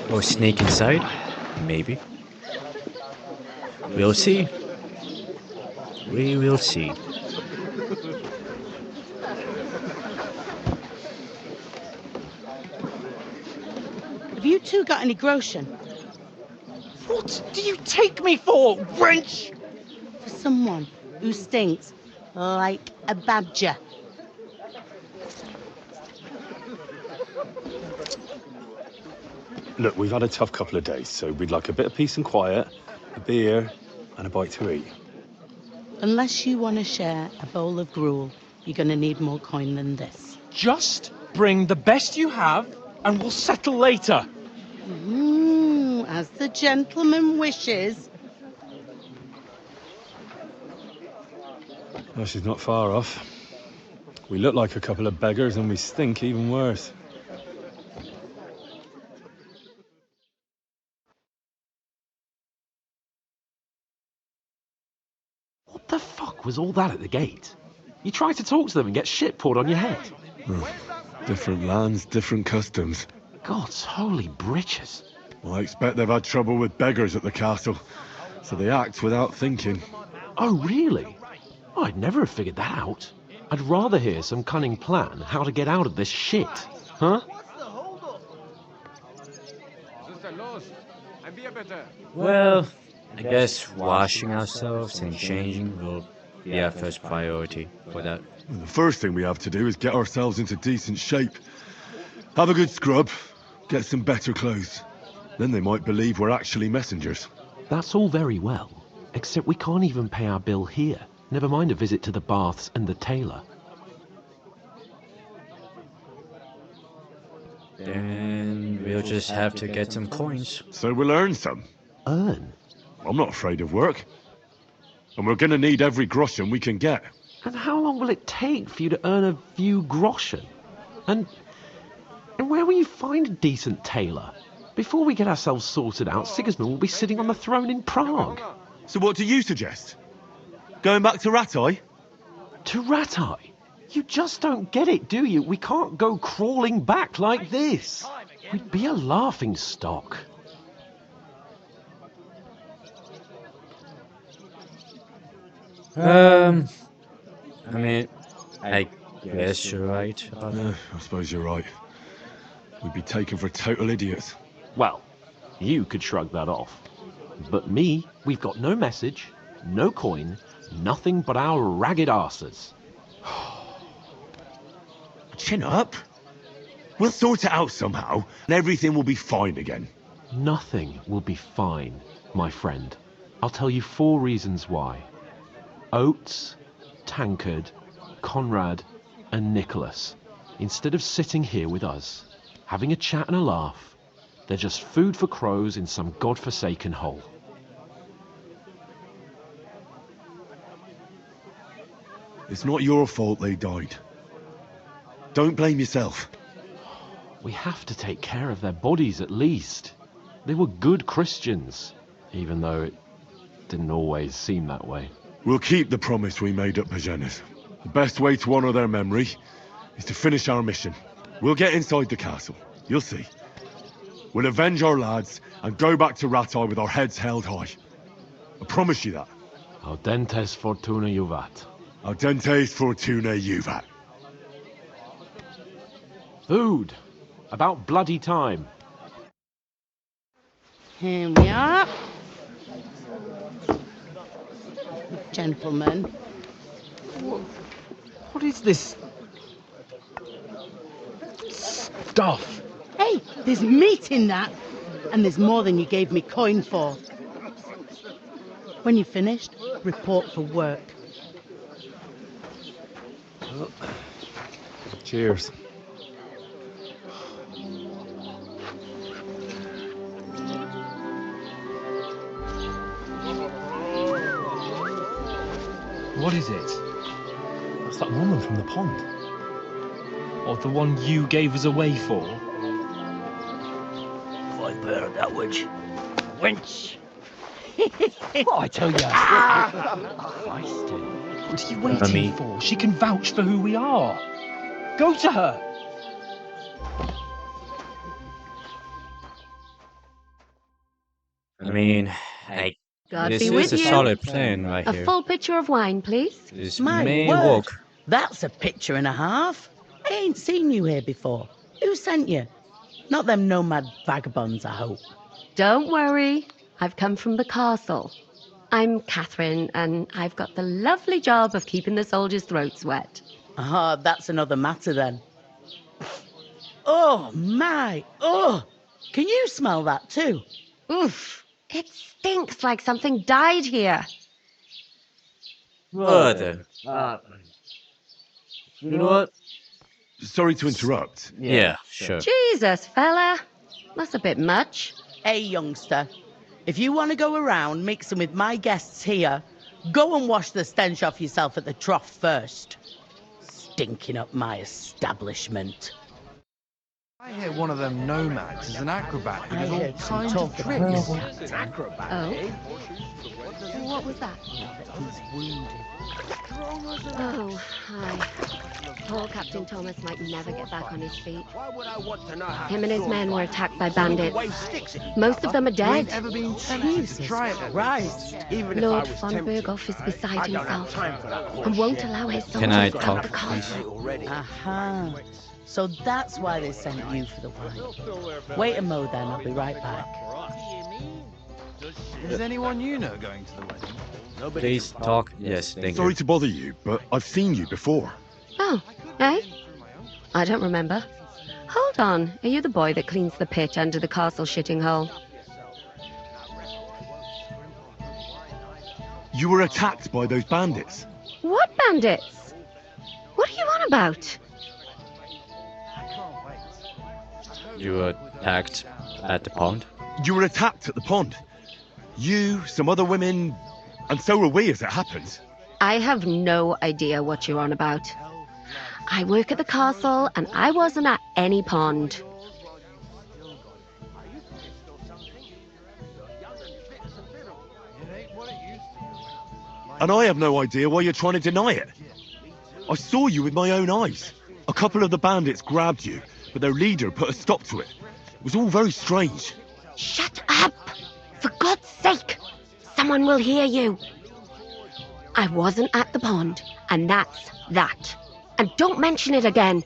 Or sneak inside? Maybe. We'll see. We will see. You two got any groschen? What do you take me for, wench? For someone who stinks like a badger. Look, we've had a tough couple of days, so we'd like a bit of peace and quiet, a beer, and a bite to eat. Unless you want to share a bowl of gruel, you're going to need more coin than this. Just bring the best you have, and we'll settle later. As the gentleman wishes. Well, she's not far off. We look like a couple of beggars, and we stink even worse. What the fuck was all that at the gate? You try to talk to them and get shit poured on your head. Different lands, different customs. God's holy britches. Well, I expect they've had trouble with beggars at the castle, so they act without thinking. Oh, really? I'd never have figured that out. I'd rather hear some cunning plan how to get out of this shit. Huh? Well, I guess washing ourselves and changing will be our first priority for that. And the first thing we have to do is get ourselves into decent shape. Have a good scrub, get some better clothes. Then they might believe we're actually messengers. That's all very well, except we can't even pay our bill here. Never mind a visit to the baths and the tailor. Then we'll just have to get some coins. So we'll earn some. Earn? I'm not afraid of work. And we're going to need every groschen we can get. And how long will it take for you to earn a few groschen? And where will you find a decent tailor? Before we get ourselves sorted out, Sigismund will be sitting on the throne in Prague. So what do you suggest? Going back to Ratai? To Ratai? You just don't get it, do you? We can't go crawling back like this. We'd be a laughing stock. I mean, I guess you're right about that. I suppose you're right. We'd be taken for total idiots. Well, you could shrug that off. But me, we've got no message, no coin, nothing but our ragged arses. Chin up. We'll sort it out somehow, and everything will be fine again. Nothing will be fine, my friend. I'll tell you 4 reasons why. Oates, Tankard, Conrad, and Nicholas, instead of sitting here with us, having a chat and a laugh, they're just food for crows in some godforsaken hole. It's not your fault they died. Don't blame yourself. We have to take care of their bodies at least. They were good Christians, even though it didn't always seem that way. We'll keep the promise we made at Bozhena's. The best way to honor their memory is to finish our mission. We'll get inside the castle. You'll see. We'll avenge our lads and go back to Ratai with our heads held high. I promise you that. Audentes fortuna juvat. Audentes fortuna juvat. Food. About bloody time. Here we are. Gentlemen. What is this stuff? Hey, there's meat in that. And there's more than you gave me coin for. When you're finished, report for work. Cheers. What is it? That's that woman from the pond. Or the one you gave us away for? I've heard that witch. Wench! What I tell you? What are you waiting for? She can vouch for who we are. Go to her. I mean, God this be is with a you. solid plan right A here. full pitcher of wine, please. This My may word, work. that's a picture and a half. I ain't seen you here before. Who sent you? Not them nomad vagabonds, I hope. Don't worry. I've come from the castle. I'm Catherine, and I've got the lovely job of keeping the soldiers' throats wet. Ah, that's another matter then. Oh, my! Oh! Can you smell that too? Oof! It stinks like something died here. Further. You know what? Sorry to interrupt. Yeah, sure. Jesus, fella. That's a bit much. Hey, youngster. If you want to go around mixing with my guests here, go and wash the stench off yourself at the trough first. Stinking up my establishment. I hear one of them nomads is an acrobat who does all heard some kinds talk of about tricks. this, Captain. Oh? What was that? He's wounded. Oh, hi. Poor Captain Thomas might never get back on his feet. Him and his men were attacked by bandits. Most of them are dead. Ever been tempted to try it? Christ. Lord von Berghoff is beside himself and won't allow his Can I soldiers talk? out the castle. Aha. So that's why they sent you for the wine. Wait a mo then, I'll be right back. Is anyone you know going to the wedding? Please talk. Yes, thank Sorry you. to bother you, but I've seen you before. Oh, eh? I don't remember. Hold on. Are you the boy that cleans the pit under the castle shitting hole? You were attacked by those bandits. What bandits? What are you on about? You were attacked at the pond? You were attacked at the pond. You, some other women, and so were we as it happens. I have no idea what you're on about. I work at the castle, and I wasn't at any pond. And I have no idea why you're trying to deny it. I saw you with my own eyes. A couple of the bandits grabbed you, but their leader put a stop to it. It was all very strange. Shut up! For God's sake! Someone will hear you. I wasn't at the pond, and that's that. And don't mention it again.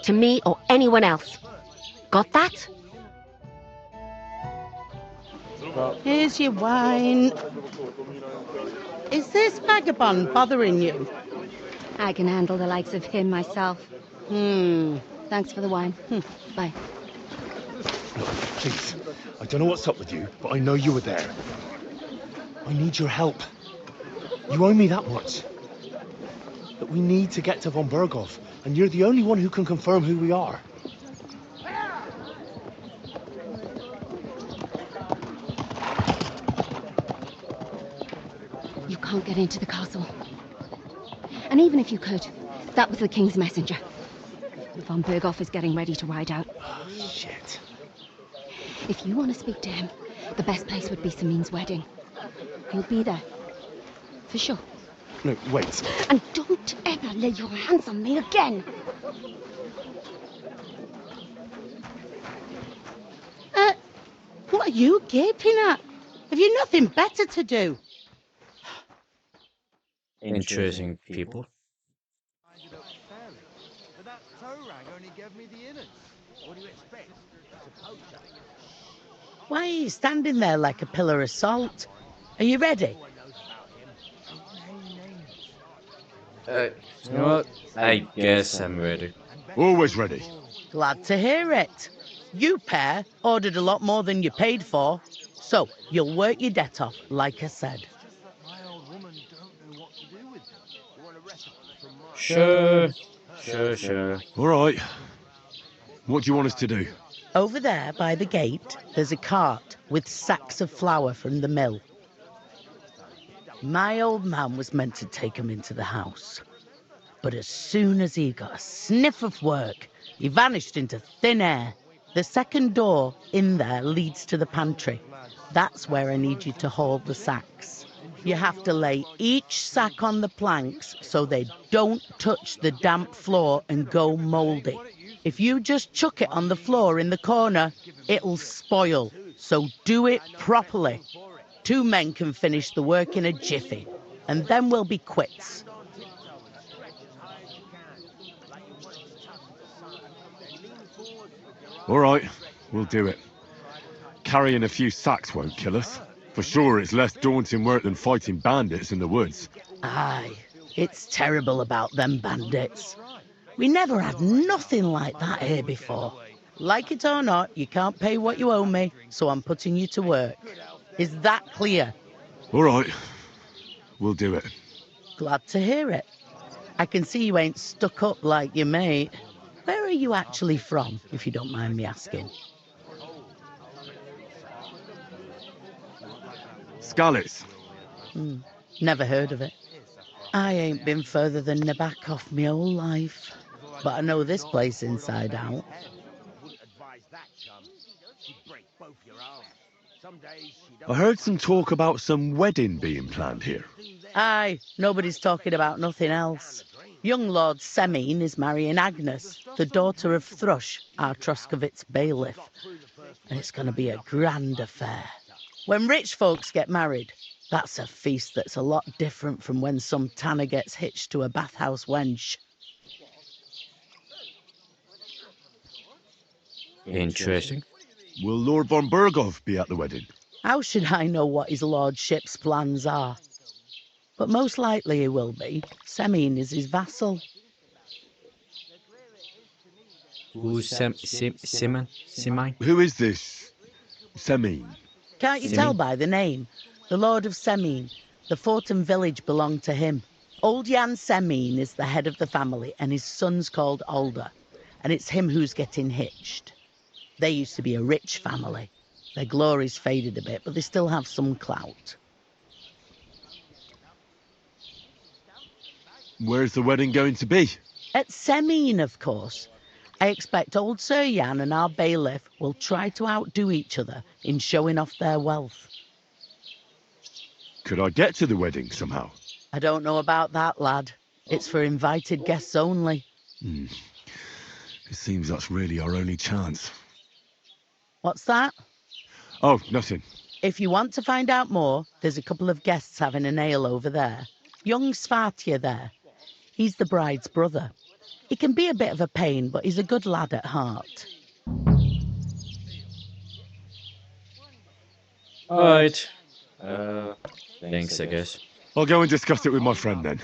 To me or anyone else. Got that? Here's your wine. Is this vagabond bothering you? I can handle the likes of him myself. Thanks for the wine. Bye. Please, I don't know what's up with you, but I know you were there. I need your help. You owe me that much. But we need to get to von Berghoff, and you're the only one who can confirm who we are. You can't get into the castle. And even if you could, that was the king's messenger. Von Berghoff is getting ready to ride out. Oh, shit. If you want to speak to him, the best place would be Samin's wedding. He'll be there. For sure. No, wait. And don't ever lay your hands on me again. What are you gaping at? Have you nothing better to do? Interesting people. But that toe rag only gave me the innards. What do you expect? Why are you standing there like a pillar of salt? Are you ready? You know what? I guess I'm ready. Always ready. Glad to hear it. You pair ordered a lot more than you paid for, so you'll work your debt off, like I said. Sure. All right. What do you want us to do? Over there by the gate, there's a cart with sacks of flour from the mill. My old man was meant to take 'em into the house. But as soon as he got a sniff of work, he vanished into thin air. The second door in there leads to the pantry. That's where I need you to haul the sacks. You have to lay each sack on the planks so they don't touch the damp floor and go mouldy. If you just chuck it on the floor in the corner, it'll spoil. So do it properly. 2 men can finish the work in a jiffy, and then we'll be quits. All right, we'll do it. Carrying a few sacks won't kill us. For sure, it's less daunting work than fighting bandits in the woods. Aye, it's terrible about them bandits. We never had nothing like that here before. Like it or not, you can't pay what you owe me, so I'm putting you to work. Is that clear? All right, we'll do it. Glad to hear it. I can see you ain't stuck up like your mate. Where are you actually from, if you don't mind me asking? Skalitz. Never heard of it. I ain't been further than Nabakov my whole life, but I know this place inside out. I heard some talk about some wedding being planned here. Aye, nobody's talking about nothing else. Young Lord Semine is marrying Agnes, the daughter of Thrush, our Troskovitz bailiff. And it's going to be a grand affair. When rich folks get married, that's a feast that's a lot different from when some tanner gets hitched to a bathhouse wench. Interesting. Will Lord von Burgov be at the wedding? How should I know what his lordship's plans are? But most likely he will be. Semine is his vassal. Who's Simon? Who is this Semine? Can't you tell by the name? The Lord of Semine. The fort and village belong to him. Old Jan Semine is the head of the family, and his son's called Alder. And it's him who's getting hitched. They used to be a rich family. Their glory's faded a bit, but they still have some clout. Where's the wedding going to be? At Semine, of course. I expect old Sir Jan and our bailiff will try to outdo each other in showing off their wealth. Could I get to the wedding somehow? I don't know about that, lad. It's for invited guests only. It seems that's really our only chance. What's that? Oh, nothing. If you want to find out more, there's a couple of guests having an ale over there. Young Svartje there. He's the bride's brother. He can be a bit of a pain, but he's a good lad at heart. Alright. Thanks, I guess. I'll go and discuss it with my friend then.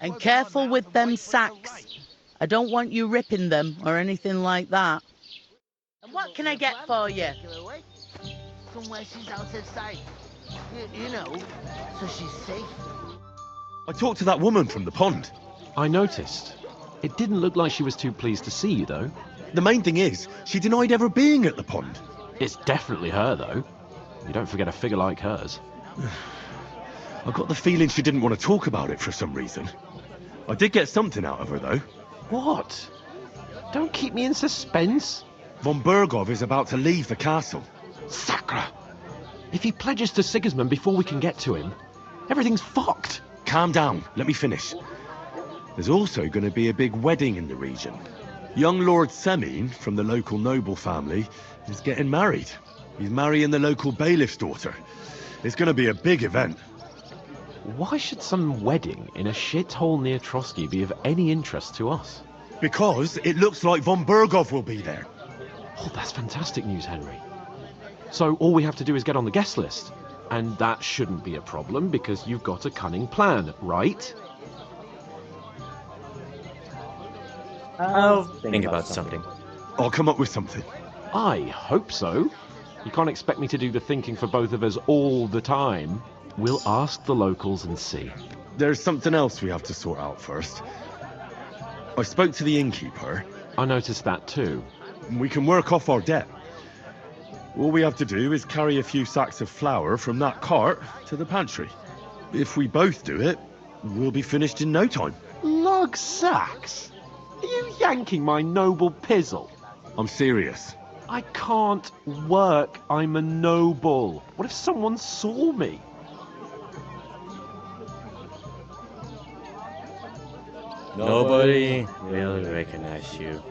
And careful with them sacks. I don't want you ripping them or anything like that. And what can I get for you? Somewhere she's out of sight. You know, so she's safe. I talked to that woman from the pond. I noticed. It didn't look like she was too pleased to see you, though. The main thing is, she denied ever being at the pond. It's definitely her, though. You don't forget a figure like hers. I got the feeling she didn't want to talk about it for some reason. I did get something out of her, though. What? Don't keep me in suspense. Von Burgov is about to leave the castle. Sacre! If he pledges to Sigismund before we can get to him, everything's fucked. Calm down, let me finish. There's also going to be a big wedding in the region. Young Lord Semine, from the local noble family, is getting married. He's marrying the local bailiff's daughter. It's going to be a big event. Why should some wedding in a shithole near Trosky be of any interest to us? Because it looks like von Burgov will be there. Oh, that's fantastic news, Henry. So all we have to do is get on the guest list. And that shouldn't be a problem because you've got a cunning plan, right? I'll think about something. I'll come up with something. I hope so. You can't expect me to do the thinking for both of us all the time. We'll ask the locals and see. There's something else we have to sort out first. I spoke to the innkeeper. I noticed that too. We can work off our debt. All we have to do is carry a few sacks of flour from that cart to the pantry. If we both do it, we'll be finished in no time. Lug sacks? Are you yanking my noble pizzle? I'm serious. I can't work. I'm a noble. What if someone saw me? Nobody will recognize you.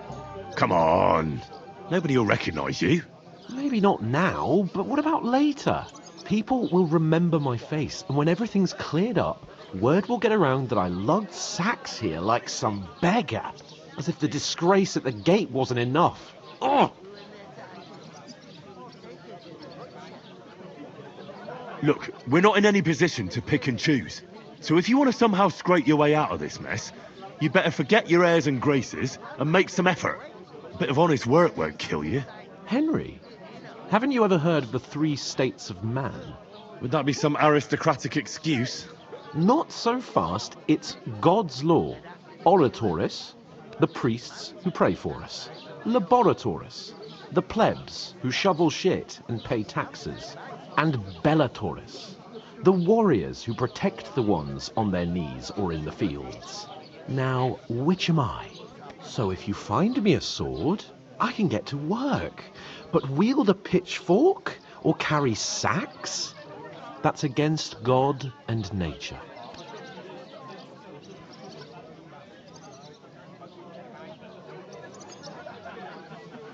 Come on. Nobody will recognize you. Maybe not now, but what about later? People will remember my face, and when everything's cleared up, word will get around that I lugged sacks here like some beggar. As if the disgrace at the gate wasn't enough. Oh! Look, we're not in any position to pick and choose. So if you want to somehow scrape your way out of this mess, you better forget your airs and graces and make some effort. A bit of honest work won't kill you. Henry, haven't you ever heard of the 3 states of man? Would that be some aristocratic excuse? Not so fast. It's God's law. Oratoris, the priests who pray for us. Laboratoris, the plebs who shovel shit and pay taxes. And Bellatoris, the warriors who protect the ones on their knees or in the fields. Now, which am I? So if you find me a sword, I can get to work. But wield a pitchfork or carry sacks? That's against God and nature.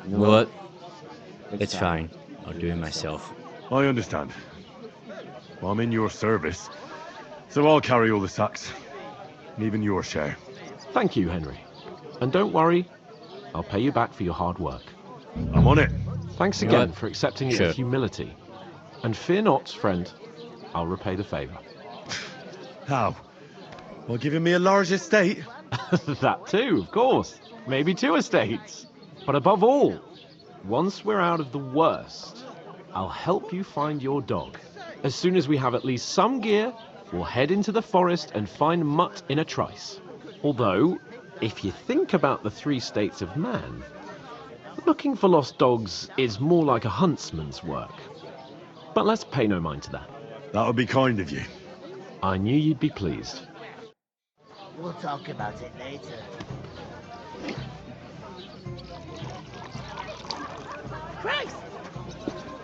What? It's fine. I'll do it myself. I understand. Well, I'm in your service, so I'll carry all the sacks. And even your share. Thank you, Henry. And don't worry, I'll pay you back for your hard work. I'm on it. Thanks again for accepting it with humility. And fear not, friend, I'll repay the favour. How? By giving me a large estate? That too, of course. Maybe 2 estates. But above all, once we're out of the worst, I'll help you find your dog. As soon as we have at least some gear, we'll head into the forest and find Mutt in a trice. Although, if you think about the 3 states of man, looking for lost dogs is more like a huntsman's work. But let's pay no mind to that. That would be kind of you. I knew you'd be pleased. We'll talk about it later. Christ!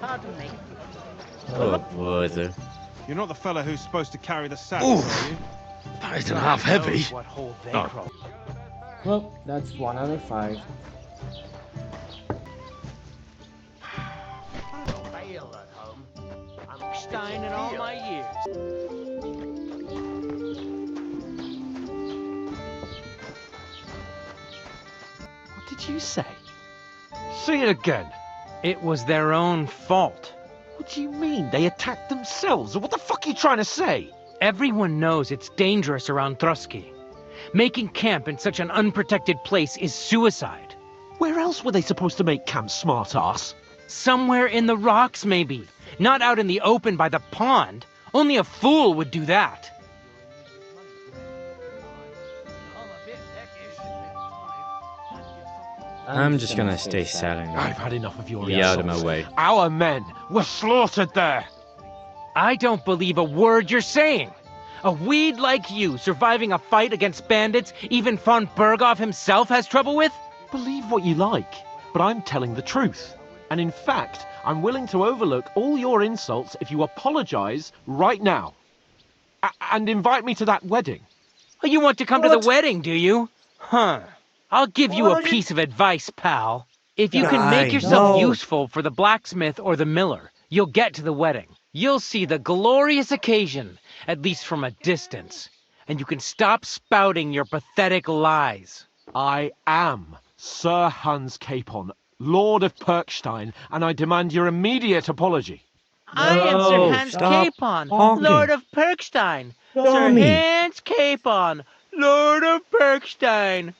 Pardon me. Oh, brother. You're not the fella who's supposed to carry the sacks, Oof. are you? That isn't half heavy. What hole they Oh. crawl. Well, that's 1 out of 5. Fail at home. I'm Stein in all my years. What did you say? Say it again. It was their own fault. What do you mean? They attacked themselves? What the fuck are you trying to say? Everyone knows it's dangerous around Trosky. Making camp in such an unprotected place is suicide. Where else were they supposed to make camp, smart-ass? Somewhere in the rocks, maybe. Not out in the open by the pond. Only a fool would do that. I'm just gonna stay silent now. I've had enough of your Be out of insults. my way. Our men were slaughtered there. I don't believe a word you're saying. A weed like you surviving a fight against bandits even von Berghoff himself has trouble with? Believe what you like, but I'm telling the truth. And in fact, I'm willing to overlook all your insults if you apologize right now. And invite me to that wedding. Oh, you want to come to the wedding, do you? Huh. I'll give you a piece of advice, pal. If you can make yourself useful for the blacksmith or the miller, you'll get to the wedding. You'll see the glorious occasion, at least from a distance. And you can stop spouting your pathetic lies. I am Sir Hans Capon, Lord of Perkstein, and I demand your immediate apology. I am Sir Hans Capon, Lord of Perkstein. Sir Hans Capon, Lord of Perkstein.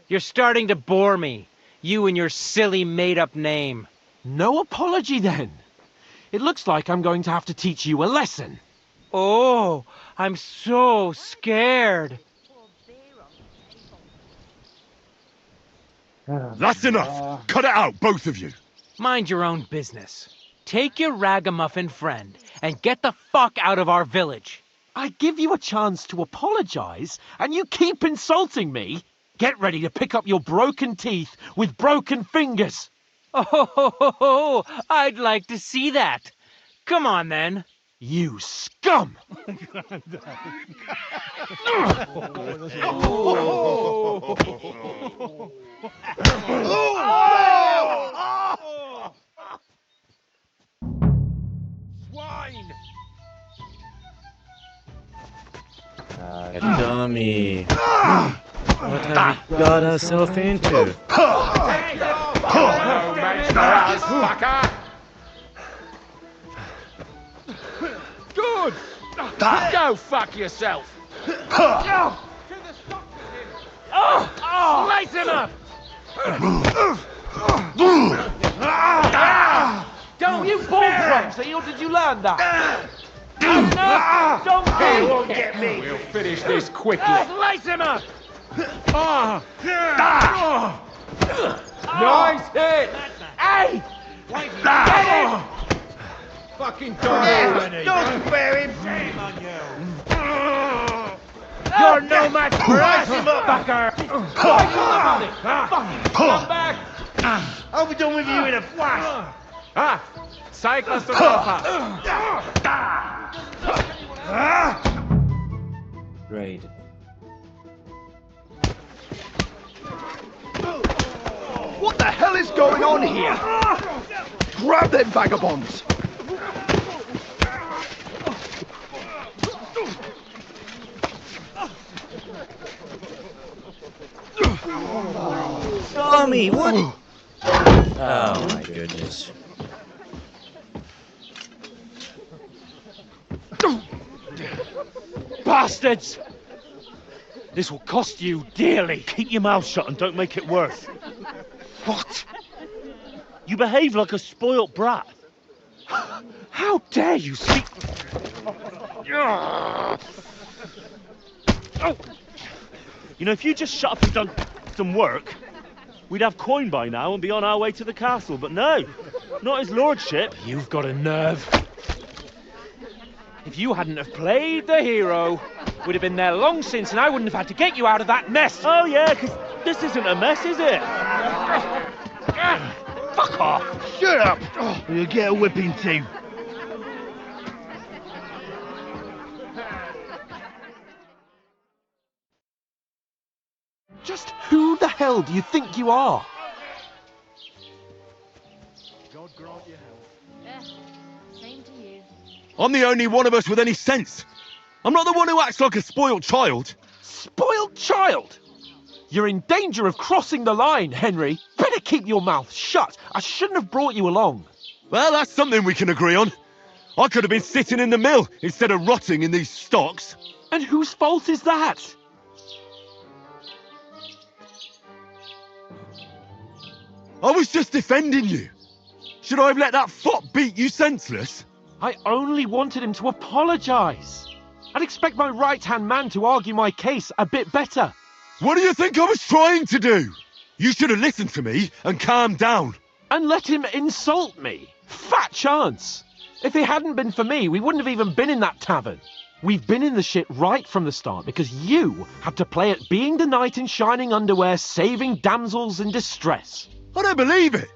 You're starting to bore me, you and your silly made-up name. No apology, then. It looks like I'm going to have to teach you a lesson. Oh, I'm so scared. That's enough! Cut it out, both of you! Mind your own business. Take your ragamuffin friend and get the fuck out of our village. I give you a chance to apologize, and you keep insulting me. Get ready to pick up your broken teeth with broken fingers. Oh, I'd like to see that. Come on, then. You scum! Swine! Dummy. What have we got ourselves into? good. Go fuck yourself. Slice him up. Don't you fall clumsy, or did you learn that? Enough! Don't won't get me. We'll finish this quickly. Slice him up! Nice hit! Hey! Get him! Fucking die already! Don't spare him. Shame on you! You're no match for us. Him up, fucker! Fucking come back! I'll be done with you in a flash. Cycle to pass. Great. What the hell is going on here? Grab them vagabonds! Tommy, what? Oh my goodness. Bastards! This will cost you dearly. Keep your mouth shut and don't make it worse. What? You behave like a spoilt brat. How dare you speak... Oh. You know, if you just shut up and done some work, we'd have coin by now and be on our way to the castle, but no, not his lordship. You've got a nerve. If you hadn't have played the hero, we'd have been there long since and I wouldn't have had to get you out of that mess. Oh yeah, because this isn't a mess, is it? Fuck off. Shut up. You'll get a whipping too. Just who the hell do you think you are? God grant you health. Same to you. I'm the only one of us with any sense. I'm not the one who acts like a spoiled child. Spoiled child? You're in danger of crossing the line, Henry. Better keep your mouth shut. I shouldn't have brought you along. Well, that's something we can agree on. I could have been sitting in the mill instead of rotting in these stocks. And whose fault is that? I was just defending you. Should I have let that fop beat you senseless? I only wanted him to apologise. I'd expect my right-hand man to argue my case a bit better. What do you think I was trying to do? You should have listened to me and calmed down. And let him insult me. Fat chance. If it hadn't been for me, we wouldn't have even been in that tavern. We've been in the shit right from the start because you had to play at being the knight in shining underwear, saving damsels in distress. I don't believe it.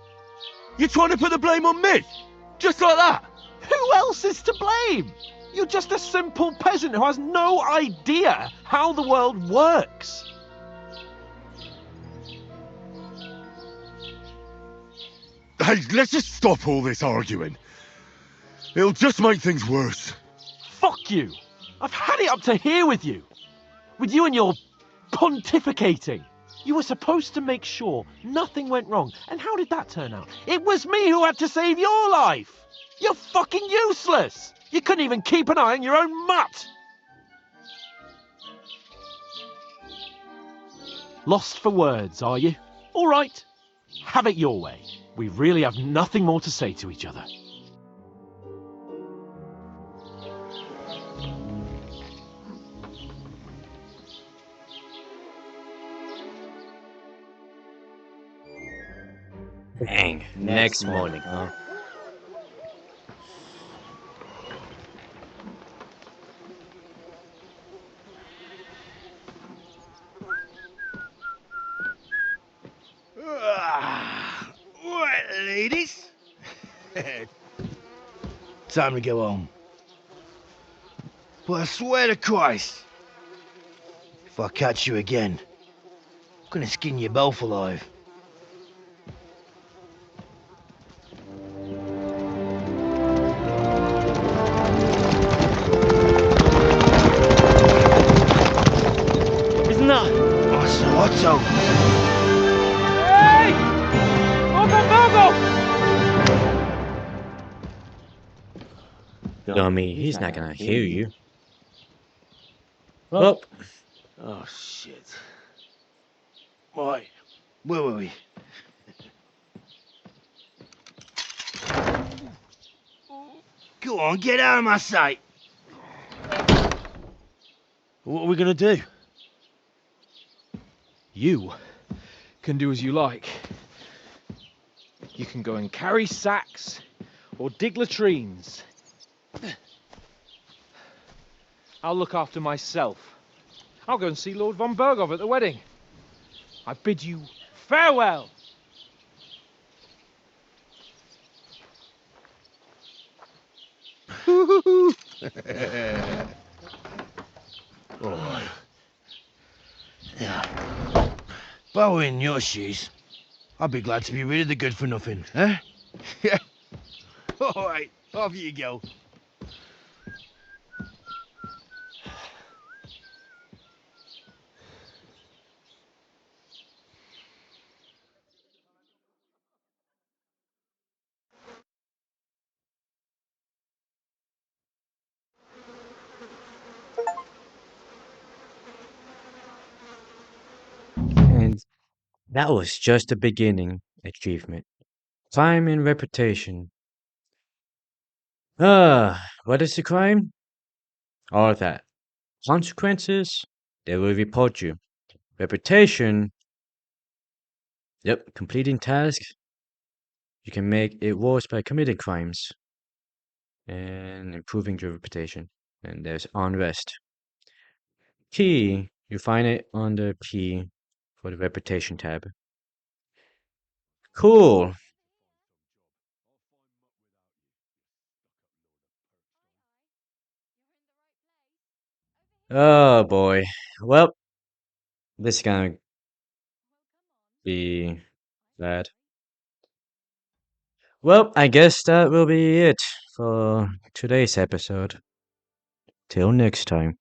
You're trying to put the blame on me? Just like that? Who else is to blame? You're just a simple peasant who has no idea how the world works. Hey, let's just stop all this arguing. It'll just make things worse. Fuck you. I've had it up to here with you. With you and your pontificating. You were supposed to make sure nothing went wrong. And how did that turn out? It was me who had to save your life. You're fucking useless. You couldn't even keep an eye on your own mutt. Lost for words, are you? All right. Have it your way. We really have nothing more to say to each other. Dang. Next morning, huh? Right, ladies. Time to go home. But I swear to Christ, if I catch you again, I'm gonna skin you both alive. Isn't that? Otto! Hey! Open Bogo! Dummy, he's not gonna hear you. Well. Well, Oh, shit. Right. Where were we? Go on, get out of my sight. What are we gonna do? You can do as you like. You can go and carry sacks or dig latrines. I'll look after myself. I'll go and see Lord von Bergov at the wedding. I bid you farewell. All right. Yeah. If I were in your shoes, I'd be glad to be rid of the good for nothing, eh? Yeah. All right, off you go. and that was just the beginning achievement. Time and reputation. What is the crime? All that. Consequences? They will report you. Reputation? Yep, completing tasks. You can make it worse by committing crimes. And improving your reputation. And there's unrest. Key, you find it under P for the reputation tab. Cool. Oh boy. Well, this is gonna be bad. Well, I guess that will be it for today's episode. Till next time.